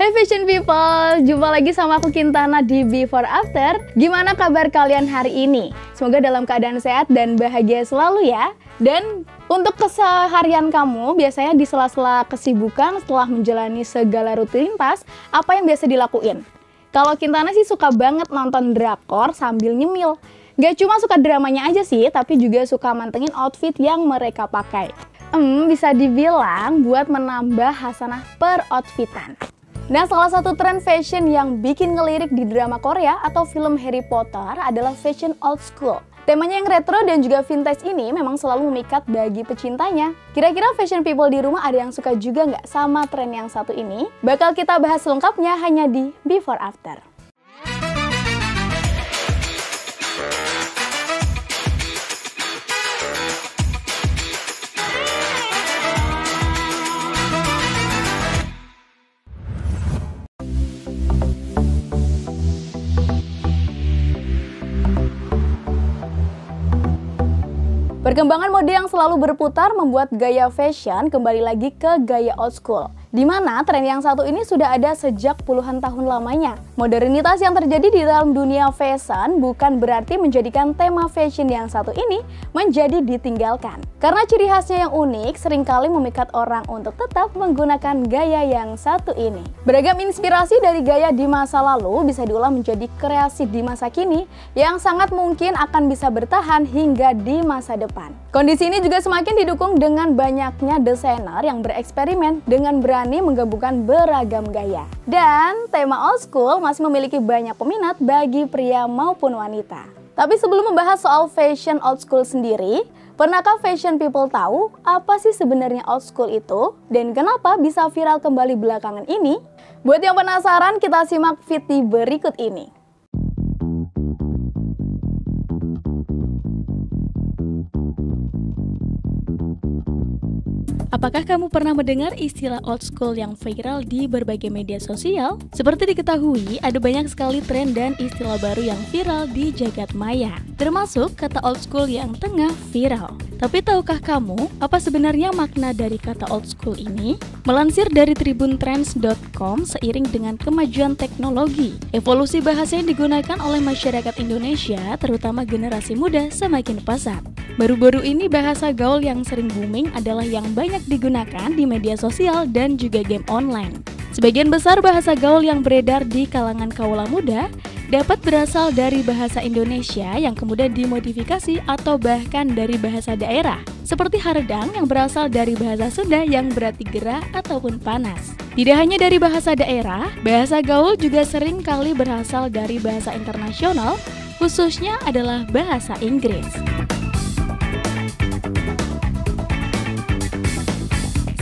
Hey fashion people, jumpa lagi sama aku Kintana di Before After. Gimana kabar kalian hari ini? Semoga dalam keadaan sehat dan bahagia selalu ya. Dan untuk keseharian kamu, biasanya di sela-sela kesibukan setelah menjalani segala rutinitas, apa yang biasa dilakuin? Kalau Kintana sih suka banget nonton drakor sambil nyemil. Gak cuma suka dramanya aja sih, tapi juga suka mantengin outfit yang mereka pakai. Bisa dibilang buat menambah hasanah per-outfitan. Nah, salah satu tren fashion yang bikin ngelirik di drama Korea atau film Harry Potter adalah fashion old school. Temanya yang retro dan juga vintage ini memang selalu memikat bagi pecintanya. Kira-kira fashion people di rumah ada yang suka juga nggak sama tren yang satu ini? Bakal kita bahas selengkapnya hanya di Before After. Perkembangan mode yang selalu berputar membuat gaya fashion kembali lagi ke gaya old school. Di mana tren yang satu ini sudah ada sejak puluhan tahun lamanya. Modernitas yang terjadi di dalam dunia fashion bukan berarti menjadikan tema fashion yang satu ini menjadi ditinggalkan. Karena ciri khasnya yang unik seringkali memikat orang untuk tetap menggunakan gaya yang satu ini. Beragam inspirasi dari gaya di masa lalu bisa diolah menjadi kreasi di masa kini yang sangat mungkin akan bisa bertahan hingga di masa depan. Kondisi ini juga semakin didukung dengan banyaknya desainer yang bereksperimen dengan berani menggabungkan beragam gaya. Dan tema old school masih memiliki banyak peminat bagi pria maupun wanita. Tapi sebelum membahas soal fashion old school sendiri, pernahkah fashion people tahu apa sih sebenarnya old school itu? Dan kenapa bisa viral kembali belakangan ini? Buat yang penasaran, kita simak video berikut ini. Apakah kamu pernah mendengar istilah old school yang viral di berbagai media sosial? Seperti diketahui, ada banyak sekali tren dan istilah baru yang viral di jagat maya, termasuk kata old school yang tengah viral. Tapi tahukah kamu apa sebenarnya makna dari kata old school ini? Melansir dari tribuntrends.com, seiring dengan kemajuan teknologi, evolusi bahasa yang digunakan oleh masyarakat Indonesia, terutama generasi muda, semakin pesat. Baru-baru ini bahasa gaul yang sering booming adalah yang banyak digunakan di media sosial dan juga game online. Sebagian besar bahasa gaul yang beredar di kalangan kaula muda dapat berasal dari bahasa Indonesia yang kemudian dimodifikasi atau bahkan dari bahasa daerah, seperti haredang yang berasal dari bahasa Sunda yang berarti gerah ataupun panas. Tidak hanya dari bahasa daerah, bahasa gaul juga sering kali berasal dari bahasa internasional, khususnya adalah bahasa Inggris.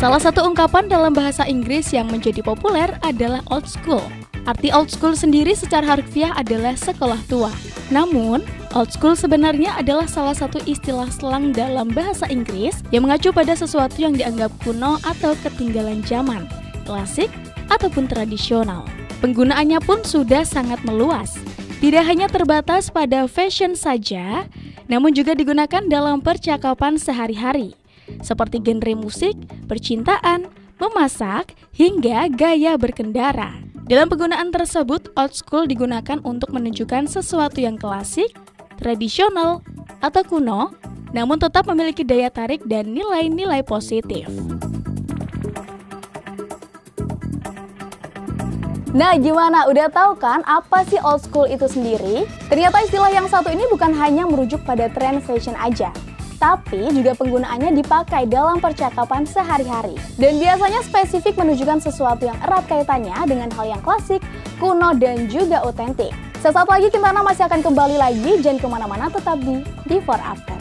Salah satu ungkapan dalam bahasa Inggris yang menjadi populer adalah old school. Arti old school sendiri secara harfiah adalah sekolah tua. Namun, old school sebenarnya adalah salah satu istilah slang dalam bahasa Inggris yang mengacu pada sesuatu yang dianggap kuno atau ketinggalan zaman, klasik, ataupun tradisional. Penggunaannya pun sudah sangat meluas. Tidak hanya terbatas pada fashion saja, namun juga digunakan dalam percakapan sehari-hari, seperti genre musik, percintaan, memasak, hingga gaya berkendara. Dalam penggunaan tersebut, old school digunakan untuk menunjukkan sesuatu yang klasik, tradisional, atau kuno, namun tetap memiliki daya tarik dan nilai-nilai positif. Nah, gimana? Udah tahu kan apa sih old school itu sendiri? Ternyata istilah yang satu ini bukan hanya merujuk pada tren fashion aja, tapi juga penggunaannya dipakai dalam percakapan sehari-hari. Dan biasanya spesifik menunjukkan sesuatu yang erat kaitannya dengan hal yang klasik, kuno, dan juga otentik. Sesaat lagi Kintana masih akan kembali lagi, jangan kemana-mana, tetap di Before After.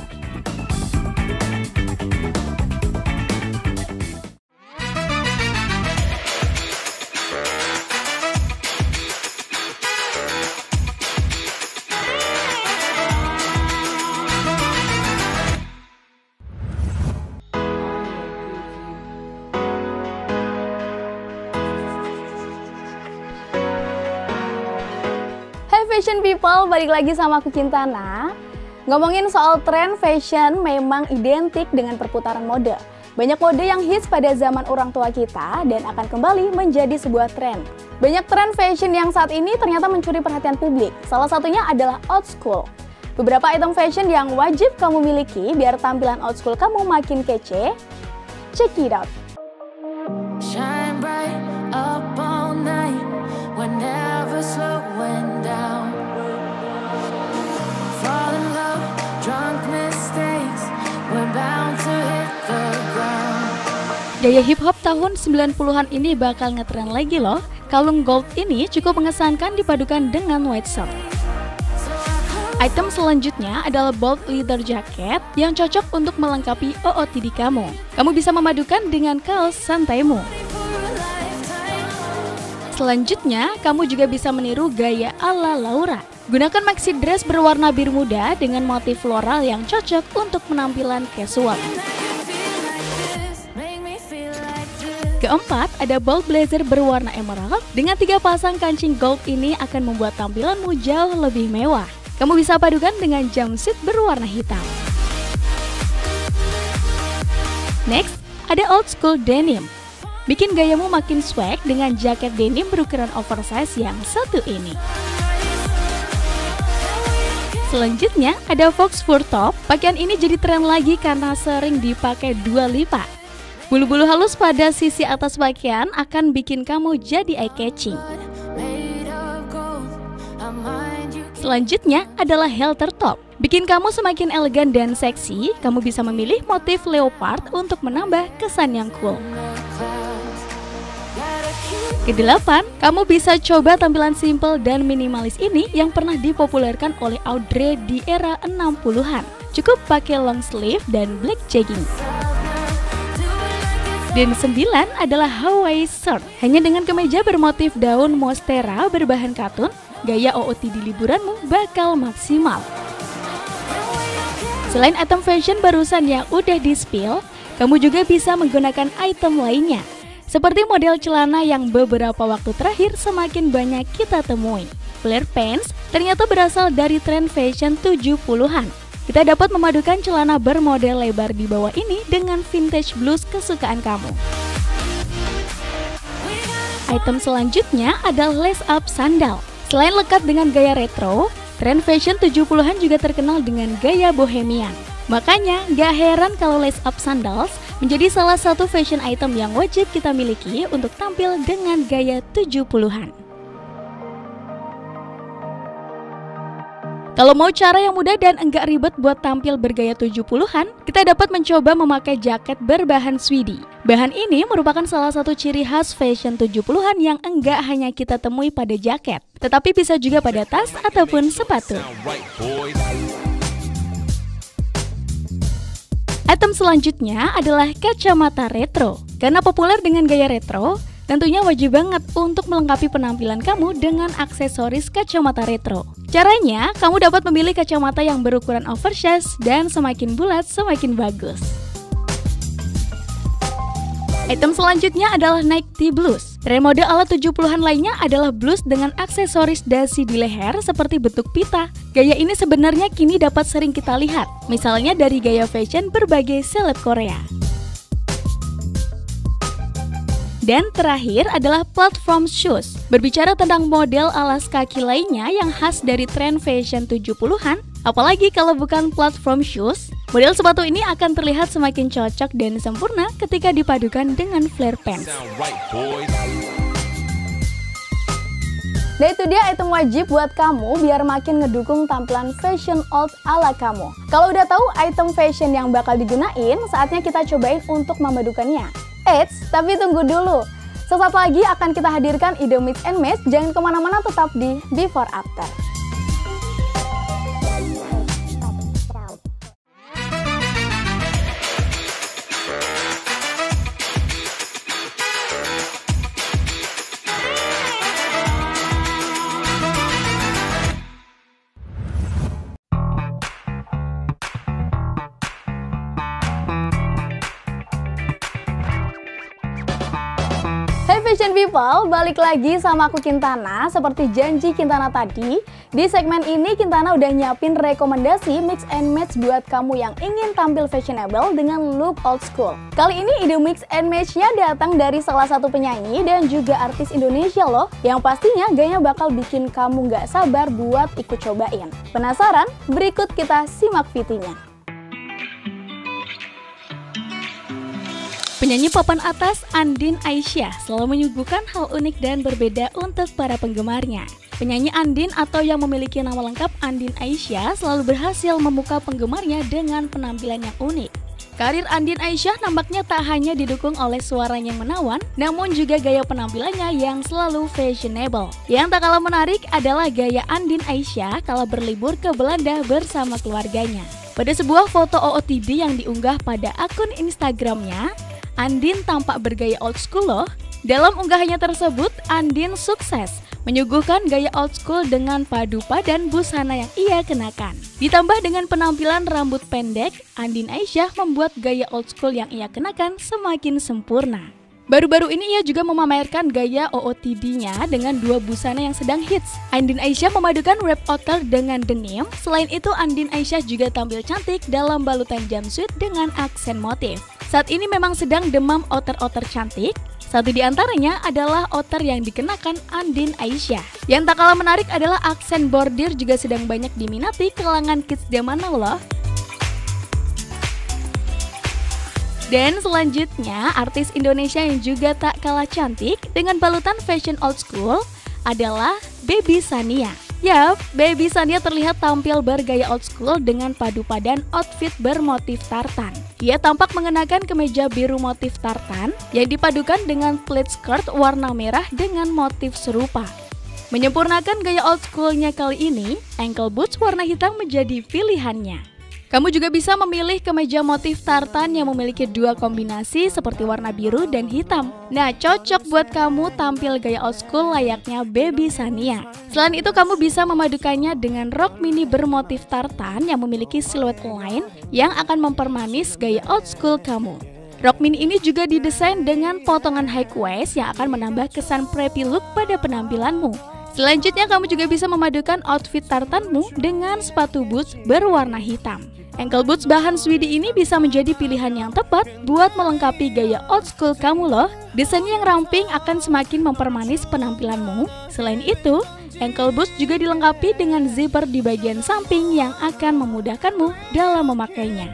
Fashion people, balik lagi sama aku Kintana. Ngomongin soal tren fashion memang identik dengan perputaran mode. Banyak mode yang hits pada zaman orang tua kita dan akan kembali menjadi sebuah tren. Banyak tren fashion yang saat ini ternyata mencuri perhatian publik. Salah satunya adalah old school. Beberapa item fashion yang wajib kamu miliki biar tampilan old school kamu makin kece. Check it out. Shine bright up all night, we're never slowing down. Fall in love, drunk mistakes, we're bound to hit the ground. Gaya hip hop tahun 90-an ini bakal ngetren lagi loh. Kalung gold ini cukup mengesankan dipadukan dengan white shirt. Item selanjutnya adalah bold leather jacket yang cocok untuk melengkapi OOTD kamu. Kamu bisa memadukan dengan kaos santaimu. Selanjutnya, kamu juga bisa meniru gaya ala Laura. Gunakan maxi dress berwarna biru muda dengan motif floral yang cocok untuk penampilan casual. Keempat, ada bold blazer berwarna emerald. Dengan 3 pasang kancing gold ini akan membuat tampilanmu jauh lebih mewah. Kamu bisa padukan dengan jumpsuit berwarna hitam. Next, ada old school denim. Bikin gayamu makin swag dengan jaket denim berukuran oversize yang satu ini. Selanjutnya, ada fox fur top. Pakaian ini jadi tren lagi karena sering dipakai Dua Lipa. Bulu-bulu halus pada sisi atas pakaian akan bikin kamu jadi eye-catching. Selanjutnya adalah halter top. Bikin kamu semakin elegan dan seksi, kamu bisa memilih motif leopard untuk menambah kesan yang cool. Kedelapan, kamu bisa coba tampilan simple dan minimalis ini yang pernah dipopulerkan oleh Audrey di era 60-an. Cukup pakai long sleeve dan black jegging. Dan 9 adalah Hawaii shirt. Hanya dengan kemeja bermotif daun monstera berbahan katun, gaya OOTD liburanmu bakal maksimal. Selain item fashion barusan yang udah di-spill, kamu juga bisa menggunakan item lainnya. Seperti model celana yang beberapa waktu terakhir semakin banyak kita temui. Flare pants ternyata berasal dari tren fashion 70-an. Kita dapat memadukan celana bermodel lebar di bawah ini dengan vintage blues kesukaan kamu. Item selanjutnya adalah lace up sandal. Selain lekat dengan gaya retro, tren fashion 70-an juga terkenal dengan gaya bohemian. Makanya, gak heran kalau lace up sandals menjadi salah satu fashion item yang wajib kita miliki untuk tampil dengan gaya 70-an. Kalau mau cara yang mudah dan enggak ribet buat tampil bergaya 70-an, kita dapat mencoba memakai jaket berbahan tweedy. Bahan ini merupakan salah satu ciri khas fashion 70-an yang enggak hanya kita temui pada jaket, tetapi bisa juga pada tas ataupun sepatu. Item selanjutnya adalah kacamata retro. Karena populer dengan gaya retro, tentunya wajib banget untuk melengkapi penampilan kamu dengan aksesoris kacamata retro. Caranya, kamu dapat memilih kacamata yang berukuran oversize dan semakin bulat semakin bagus. Item selanjutnya adalah Nike Tee Blues. Tren mode ala 70-an lainnya adalah blues dengan aksesoris dasi di leher seperti bentuk pita. Gaya ini sebenarnya kini dapat sering kita lihat, misalnya dari gaya fashion berbagai seleb Korea. Dan terakhir adalah platform shoes. Berbicara tentang model alas kaki lainnya yang khas dari tren fashion 70-an, apalagi kalau bukan platform shoes, model sepatu ini akan terlihat semakin cocok dan sempurna ketika dipadukan dengan flare pants. Nah itu dia item wajib buat kamu biar makin ngedukung tampilan fashion old ala kamu. Kalau udah tahu item fashion yang bakal digunain, saatnya kita cobain untuk memadukannya. Eits, tapi tunggu dulu. Sesaat lagi akan kita hadirkan ide mix and match, jangan kemana-mana, tetap di Before After. Fashion People, balik lagi sama aku Kintana. Seperti janji Kintana tadi, di segmen ini Kintana udah nyiapin rekomendasi mix and match buat kamu yang ingin tampil fashionable dengan look old school. Kali ini ide mix and match-nya datang dari salah satu penyanyi dan juga artis Indonesia loh, yang pastinya gayanya bakal bikin kamu gak sabar buat ikut cobain. Penasaran? Berikut kita simak VT-nya. Penyanyi papan atas Andin Aisyah selalu menyuguhkan hal unik dan berbeda untuk para penggemarnya. Penyanyi Andin atau yang memiliki nama lengkap Andin Aisyah selalu berhasil memukau penggemarnya dengan penampilan yang unik. Karir Andin Aisyah nampaknya tak hanya didukung oleh suaranya yang menawan, namun juga gaya penampilannya yang selalu fashionable. Yang tak kalah menarik adalah gaya Andin Aisyah kala berlibur ke Belanda bersama keluarganya. Pada sebuah foto OOTD yang diunggah pada akun Instagramnya, Andin tampak bergaya old school loh. Dalam unggahannya tersebut, Andin sukses menyuguhkan gaya old school dengan padu padan busana yang ia kenakan. Ditambah dengan penampilan rambut pendek, Andin Aisyah membuat gaya old school yang ia kenakan semakin sempurna. Baru-baru ini ia juga memamerkan gaya OOTD-nya dengan dua busana yang sedang hits. Andin Aisyah memadukan wrap outer dengan denim. Selain itu, Andin Aisyah juga tampil cantik dalam balutan jumpsuit dengan aksen motif. Saat ini memang sedang demam outer-outer cantik. Satu di antaranya adalah outer yang dikenakan Andin Aisyah. Yang tak kalah menarik adalah aksen bordir juga sedang banyak diminati kalangan kids zaman now loh. Dan selanjutnya, artis Indonesia yang juga tak kalah cantik dengan balutan fashion old school adalah Baby Shania. Yap, Baby Shania terlihat tampil bergaya old school dengan padu padan outfit bermotif tartan. Ia tampak mengenakan kemeja biru motif tartan yang dipadukan dengan pleat skirt warna merah dengan motif serupa. Menyempurnakan gaya old schoolnya kali ini, ankle boots warna hitam menjadi pilihannya. Kamu juga bisa memilih kemeja motif tartan yang memiliki dua kombinasi seperti warna biru dan hitam. Nah, cocok buat kamu tampil gaya old school layaknya Baby Shania. Selain itu, kamu bisa memadukannya dengan rok mini bermotif tartan yang memiliki siluet line yang akan mempermanis gaya old school kamu. Rok mini ini juga didesain dengan potongan high waist yang akan menambah kesan preppy look pada penampilanmu. Selanjutnya, kamu juga bisa memadukan outfit tartanmu dengan sepatu boots berwarna hitam. Ankle boots bahan Swidi ini bisa menjadi pilihan yang tepat buat melengkapi gaya old school kamu loh. Desainnya yang ramping akan semakin mempermanis penampilanmu. Selain itu, ankle boots juga dilengkapi dengan zipper di bagian samping yang akan memudahkanmu dalam memakainya.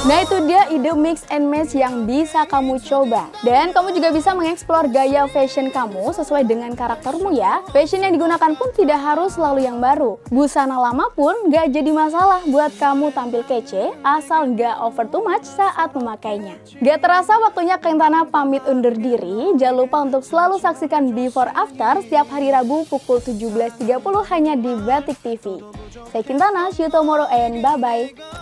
Nah, itu dia ide mix and match yang bisa kamu coba. Dan kamu juga bisa mengeksplor gaya fashion kamu sesuai dengan karaktermu ya. Fashion yang digunakan pun tidak harus selalu yang baru. Busana lama pun gak jadi masalah buat kamu tampil kece, asal gak over too much saat memakainya. Gak terasa waktunya Kintana pamit undur diri. Jangan lupa untuk selalu saksikan Before After setiap hari Rabu pukul 17.30 hanya di Batik TV. Saya Kintana, see you tomorrow and bye-bye.